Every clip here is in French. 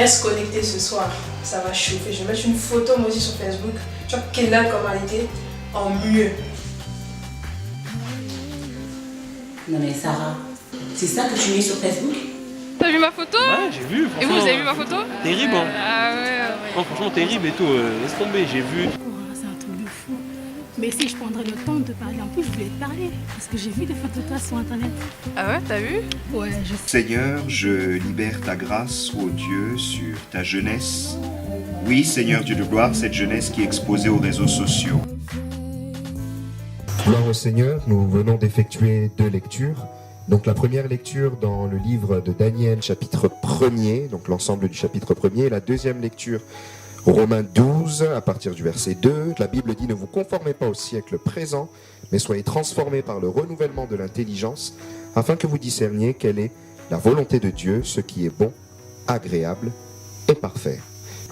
Reste connecté ce soir, ça va chauffer. Je vais mettre une photo moi aussi sur Facebook. Tu vois Kella comment elle était en mieux. Non mais Sarah, c'est ça que tu mets sur Facebook? T'as vu ma photo? Ouais, j'ai vu. Et vous avez vu ma photo? Terrible, hein. Ah ouais. Non, franchement, terrible et tout. Laisse tomber, j'ai vu. C'est un truc de fou. Mais si je prendrais le temps de te parler, en plus je voulais te parler. Parce que j'ai vu des photos de toi sur internet. Ah ouais, t'as vu? Ouais, je sais. Seigneur, je libère ta grâce, ô Dieu, sur ta jeunesse. Oui, Seigneur Dieu de gloire, cette jeunesse qui est exposée aux réseaux sociaux. Gloire au Seigneur, nous venons d'effectuer 2 lectures. Donc la première lecture dans le livre de Daniel, chapitre 1er, donc l'ensemble du chapitre 1er. La deuxième lecture, Romains 12, à partir du verset 2. La Bible dit « Ne vous conformez pas au siècle présent, mais soyez transformés par le renouvellement de l'intelligence, afin que vous discerniez quelle est la volonté de Dieu, ce qui est bon, agréable et parfait. »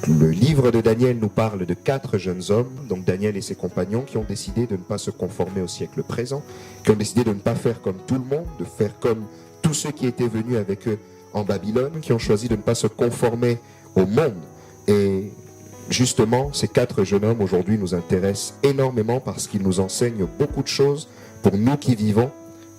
Le livre de Daniel nous parle de 4 jeunes hommes, donc Daniel et ses compagnons, qui ont décidé de ne pas se conformer au siècle présent, qui ont décidé de ne pas faire comme tout le monde, de faire comme tous ceux qui étaient venus avec eux en Babylone, qui ont choisi de ne pas se conformer au monde. Et justement, ces 4 jeunes hommes aujourd'hui nous intéressent énormément parce qu'ils nous enseignent beaucoup de choses pour nous qui vivons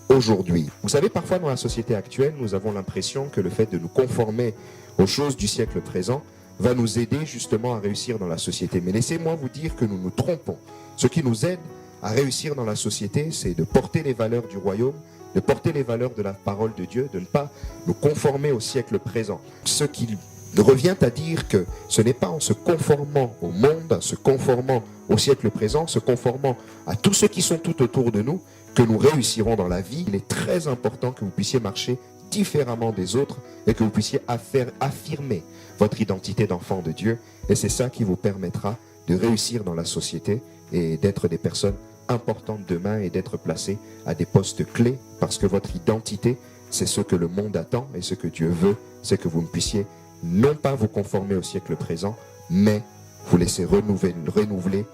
aujourd'hui. Vous savez, parfois dans la société actuelle, nous avons l'impression que le fait de nous conformer aux choses du siècle présent va nous aider justement à réussir dans la société. Mais laissez-moi vous dire que nous nous trompons. Ce qui nous aide à réussir dans la société, c'est de porter les valeurs du royaume, de porter les valeurs de la parole de Dieu, de ne pas nous conformer au siècle présent. Ce qui revient à dire que ce n'est pas en se conformant au monde, en se conformant au siècle présent, se conformant à tous ceux qui sont tout autour de nous, que nous réussirons dans la vie. Il est très important que vous puissiez marcher différemment des autres et que vous puissiez affirmer votre identité d'enfant de Dieu. Et c'est ça qui vous permettra de réussir dans la société et d'être des personnes importantes demain et d'être placés à des postes clés, parce que votre identité, c'est ce que le monde attend, et ce que Dieu veut, c'est que vous ne puissiez non pas vous conformer au siècle présent, mais vous laisser renouveler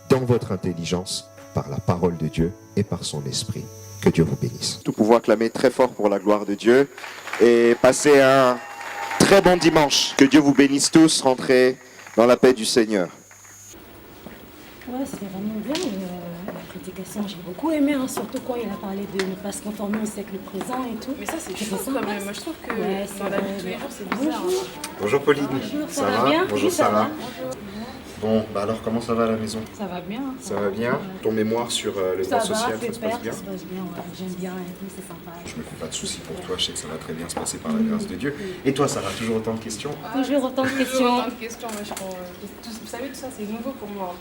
dans votre intelligence par la parole de Dieu et par son esprit. Que Dieu vous bénisse. Tout pouvoir clamer très fort pour la gloire de Dieu et passer un très bon dimanche. Que Dieu vous bénisse tous. Rentrez dans la paix du Seigneur. Ouais, c'était vraiment bien. La prédication, j'ai beaucoup aimé, hein, surtout quand il a parlé de ne pas se conformer au siècle présent et tout. Mais ça c'est chaud sympa, quand même. Moi je trouve que Ouais, dans la vie de tous les jours c'est bizarre. Bonjour. Bonjour Pauline. Bonjour, ça va va bien? Bonjour Oui, ça Sarah. va. Bon, bah alors comment ça va à la maison? Ça va bien. Ça va bien? Ton mémoire sur le droit social, ça se passe bien? Ça se passe bien, ouais. J'aime bien et tout, c'est sympa. Je me fais pas de soucis pour toi, je sais que ça va très bien se passer par la grâce de Dieu. Et toi Sarah, toujours autant de questions? Toujours autant de Toujours questions. autant de questions. Moi, vous savez tout ça c'est nouveau pour moi.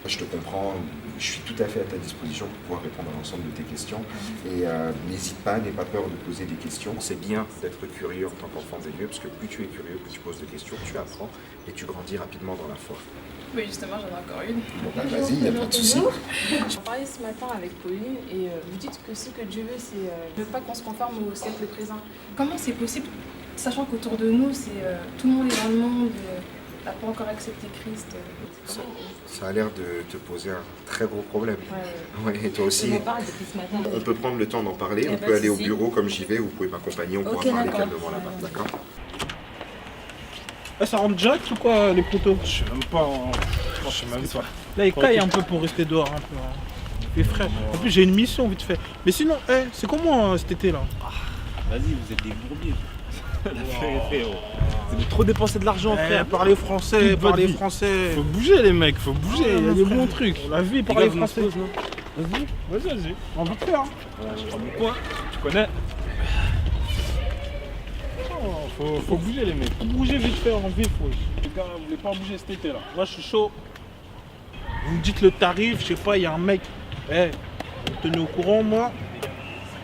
Je te comprends, je suis tout à fait à ta disposition pour pouvoir répondre à l'ensemble de tes questions. Et n'hésite pas, n'aie pas peur de poser des questions. C'est bien d'être curieux en tant qu'enfant de Dieu, parce que plus tu es curieux, plus tu poses des questions, tu apprends et tu grandis rapidement dans la foi. Mais justement j'en ai encore une. Bon bah vas-y, il n'y a pas de souci. J'en parlais ce matin avec Pauline et vous dites que ce que Dieu veut, c'est ne pas qu'on se conforme au siècle présent. Comment c'est possible, sachant qu'autour de nous, tout le monde est dans le monde, n'a pas encore accepté Christ. Ça a l'air de te poser un très gros problème. Ouais. Ouais, et toi aussi. On en parle depuis ce matin. On peut prendre le temps d'en parler, on pas peut de aller au souci. bureau comme j'y vais, vous pouvez m'accompagner, on pourra Ok, parler d'accord. calmement là-bas, d'accord? Là, ça rentre direct ou quoi, les poteaux? Je sais même pas. Je sais même pas. Là, il caille un peu pour rester dehors un peu. Hein. Il fait frais. En plus, j'ai une mission vite fait. Mais sinon, c'est comment cet été là? Vas-y, vous êtes des bourbiers. La vérité, vous avez trop dépensé de l'argent, frère. Parlez français, Toute votre parlez vie. français. Faut bouger, les mecs, faut bouger. Il y a des bons trucs. La vie, Les parlez gars, vous français. m'exposez, non Vas-y. Vas-y. On va faire. Voilà, je prends mon coin. Tu connais. Faut bouger, les mecs. Faut bouger vite fait en vif, ouais. Les gars, vous voulez pas bouger cet été là? Moi, je suis chaud. Vous me dites le tarif, je sais pas, il y a un mec. Tenez au courant, moi.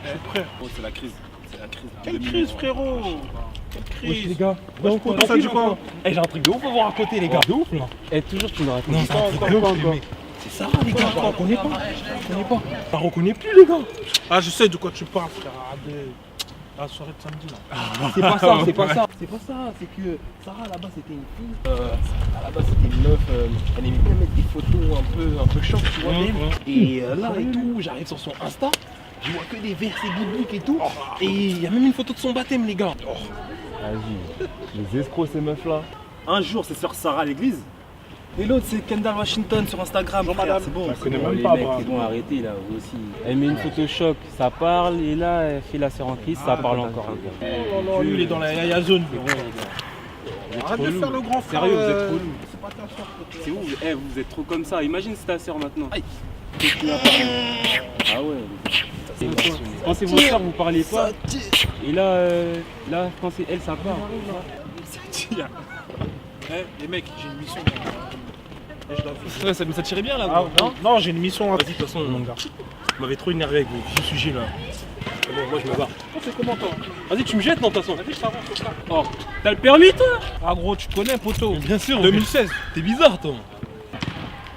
Je suis prêt. Oh, c'est la crise. C'est la crise. Quelle crise, frérot? Quelle Wesh, crise? les gars, Ça dit quoi? J'ai un truc de ouf à voir à côté, les gars. De ouf là. Toujours tu me racontes. Non, c'est un truc de ouf, les mecs. C'est Sarah, les gars, je la reconnais pas. Je la reconnais pas. Je la reconnais plus, les gars. Ah, je sais de quoi tu parles, frère. La soirée de samedi là. C'est pas ça, c'est pas ça. C'est pas ça, c'est que Sarah là-bas c'était une fille. À la base c'était une meuf, elle aimait bien mettre des photos un peu choc, tu vois. Et là et tout, j'arrive sur son Insta, je vois que des versets bibliques et tout. Et il y a même une photo de son baptême, les gars. Vas-y, les escrocs ces meufs là. Un jour c'est sœur Sarah à l'église. Et l'autre c'est Kendall Washington sur Instagram. Genre madame, c'est bon. Je connais Bon, même les pas, mecs, bras. c'est bon, arrêtez là, vous aussi. Elle met une Photoshop, ça parle, et là, elle fait la sœur en Christ, ça parle encore. Oh là là, lui il est dans la yaya zone. Arrête de faire le grand frère. Sérieux, vous êtes trop lourd. C'est pas ta soeur. C'est où vous êtes trop comme ça. Imagine c'est ta sœur maintenant. Qu'est-ce qu'il a parlé? Ah ouais. Quand c'est votre sœur, vous parlez pas. Et là, quand c'est elle, ça parle. Tiens. Les mecs, j'ai une mission. Je dois faire. Ça tirait bien là, Ah, non? non, j'ai une mission. Vas-y, de toute façon, mon gars. Vous m'avez trop énervé avec vos sujets là. Bon, moi je me barre. C'est comment toi? Vas-y, tu me jettes, non, de toute façon. Vas-y, je t'avance, c'est ça. Oh, t'as le permis toi? Ah gros, tu te connais, poteau. Bien sûr. 2016. T'es bizarre, toi.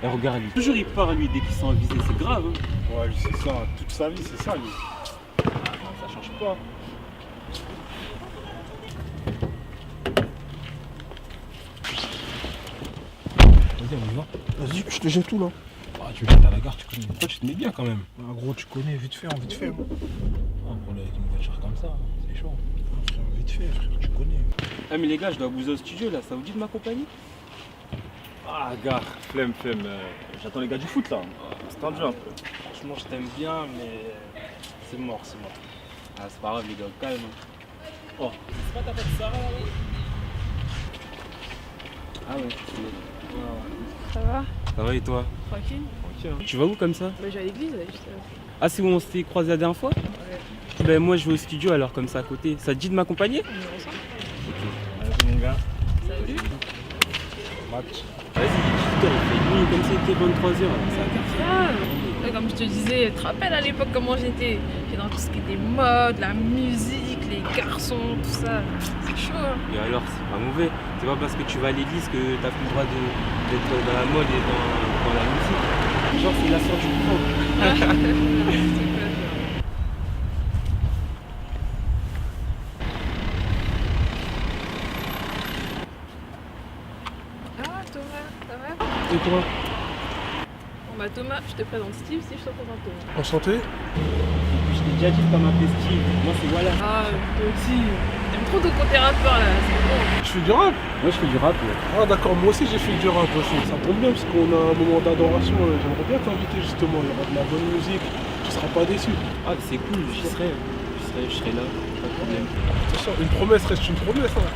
Et regarde lui. Toujours il part lui dès qu'il sent visé, c'est grave. Hein. Ouais, c'est ça. Toute sa vie, c'est ça, lui. Ça change pas. Vas-y, on y va. Vas-y, je te jette tout là. Ah, tu jettes à la gare, tu connais. Toi, tu te mets bien quand même. Ah gros, tu connais, vite fait. Ah, pour avec une voiture comme ça, c'est chaud. Ah, frère, vite fait, frère, tu connais. Ah mais les gars, je dois bouger au studio là, ça vous dit de m'accompagner? Ah, gars, flemme. J'attends les gars du foot là. C'est tendu un peu. Franchement, je t'aime bien, mais c'est mort. Ah, c'est pas grave, les gars, calme. Oh, c'est pas ta pote Sarah là? Ah ouais, c'est... Ça va? Ça va et toi? Tranquille? Tranquille. Tu vas où comme ça? Bah, j'ai à l'église, là, juste. Ah, c'est où on s'était croisés la dernière fois? Ouais. Ben moi, je vais au studio alors, comme ça à côté. Ça te dit de m'accompagner? On est ensemble. Vas-y, mon gars. Salut. Match. Vas-y, putain, il fait nuit comme c'était 23h. Ouais, comme je te disais, tu te rappelles à l'époque comment j'étais? J'étais dans tout ce qui était mode, la musique, les garçons, tout ça. C'est chaud, hein. Et alors, c'est pas mauvais. C'est pas parce que tu vas à l'église que t'as plus le droit d'être dans la mode et dans la musique. Genre, c'est la sœur du pro. Ah, Thomas, ça va? Et toi? Bon, bah, Thomas, je te présente Steve, si je te présente Thomas. Enchanté? Et puis je t'ai déjà dit de pas m'appeler Steve. Moi, c'est voilà. Ah, toi aussi. T'aimes trop ton côté rappeur là, c'est bon. Tu fais du rap? Moi, je fais du rap. Ouais. Ah d'accord, moi aussi j'ai fait du rap aussi. Ça tombe bien parce qu'on a un moment d'adoration. J'aimerais bien t'inviter justement. Il y aura de la bonne musique. Tu seras pas déçu. Ah, c'est cool, j'y serai. Je serai là, pas de problème. Attention, une promesse reste une promesse. Hein.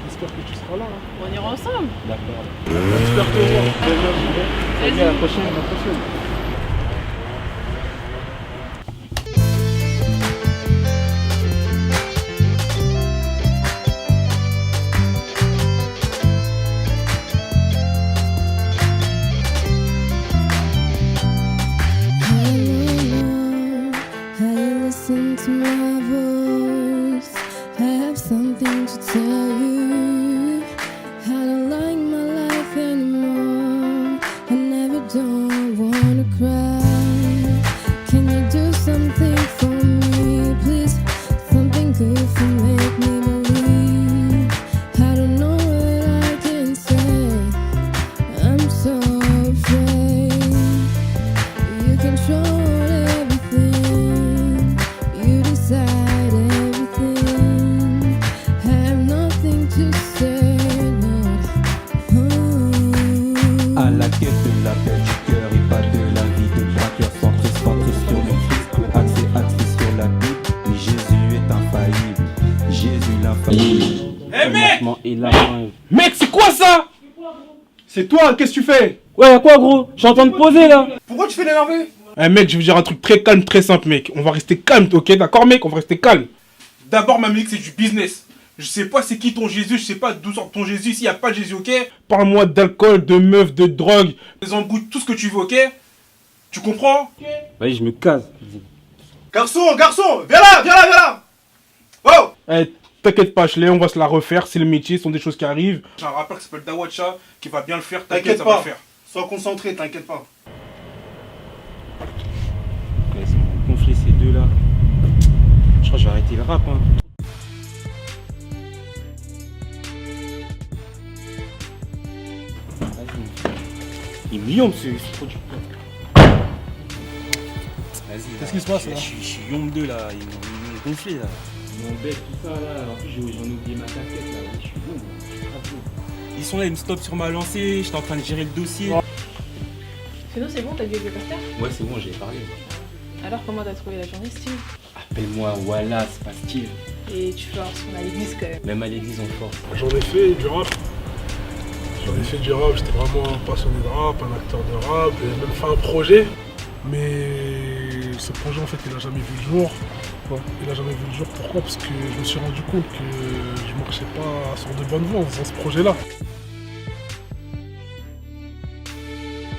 J'espère que tu seras là. Hein. On ira ensemble. D'accord. J'espère te voir. Vas-y. À la prochaine, à la prochaine. Listen to my voice. I have something to tell you. I don't like my life anymore. I never don't wanna cry. Can you do something for me, please? Something good to make me believe. I don't know what I can say. I'm so afraid. You control everything. You decide everything. I have nothing to say, Lord. À la quête de la paix du cœur et pas de la vie de braqueur centré sur le Christ, axé sur la Bible. Oui, Jésus est infaillible, Jésus l'infaillible. Eh mec! Et la main. Mec, c'est quoi ça? C'est toi, qu'est-ce que tu fais? Ouais, quoi gros? Je suis en train de poser là. Pourquoi tu fais l'énerver? Eh mec, je vais vous dire un truc très calme, très simple mec. On va rester calme, ok? D'accord mec? On va rester calme. D'abord ma musique c'est du business. Je sais pas c'est qui ton Jésus, je sais pas d'où sort ton Jésus, s'il y a pas de Jésus, ok? Parle-moi d'alcool, de meufs, de drogue, des embrouilles, tout ce que tu veux, ok? Tu comprends? Vas-y, je me casse. Garçon, viens là! Oh! Eh, t'inquiète pas, Ashley, on va se la refaire, c'est le métier, ce sont des choses qui arrivent. J'ai un rappeur qui s'appelle Dawacha qui va bien le faire, t'inquiète, ça va le faire. Sois concentré, t'inquiète pas. Ouais, c'est mon conflit ces deux là. Je crois que je vais arrêter le rap hein. Il me yombe ce producteur. Vas-y. Qu'est-ce qui se passe là? Je suis yombe 2 là, ils m'ont gonflé là. Je m'embête tout ça là. En plus, j'en ai oublié ma casquette là. Je suis bon, moi. Je suis grave bon. Ils sont là, ils me stoppent sur ma lancée. J'étais en train de gérer le dossier. Sinon, c'est bon, t'as vu avec le pasteur? Ouais, c'est bon, j'ai parlé. Alors, comment t'as trouvé la journée, Steve? Appelle-moi Wallace, c'est pas Steve. Et tu forces, on a l'église quand même. Même à l'église, on force. J'en ai fait du rap. J'étais vraiment un passionné de rap, un acteur de rap. J'ai même fait un projet. Mais ce projet, en fait, il a jamais vu le jour. Il a jamais vu le jour. Pourquoi? Parce que je me suis rendu compte que je marchais pas sur de bonnes voies en faisant ce projet-là.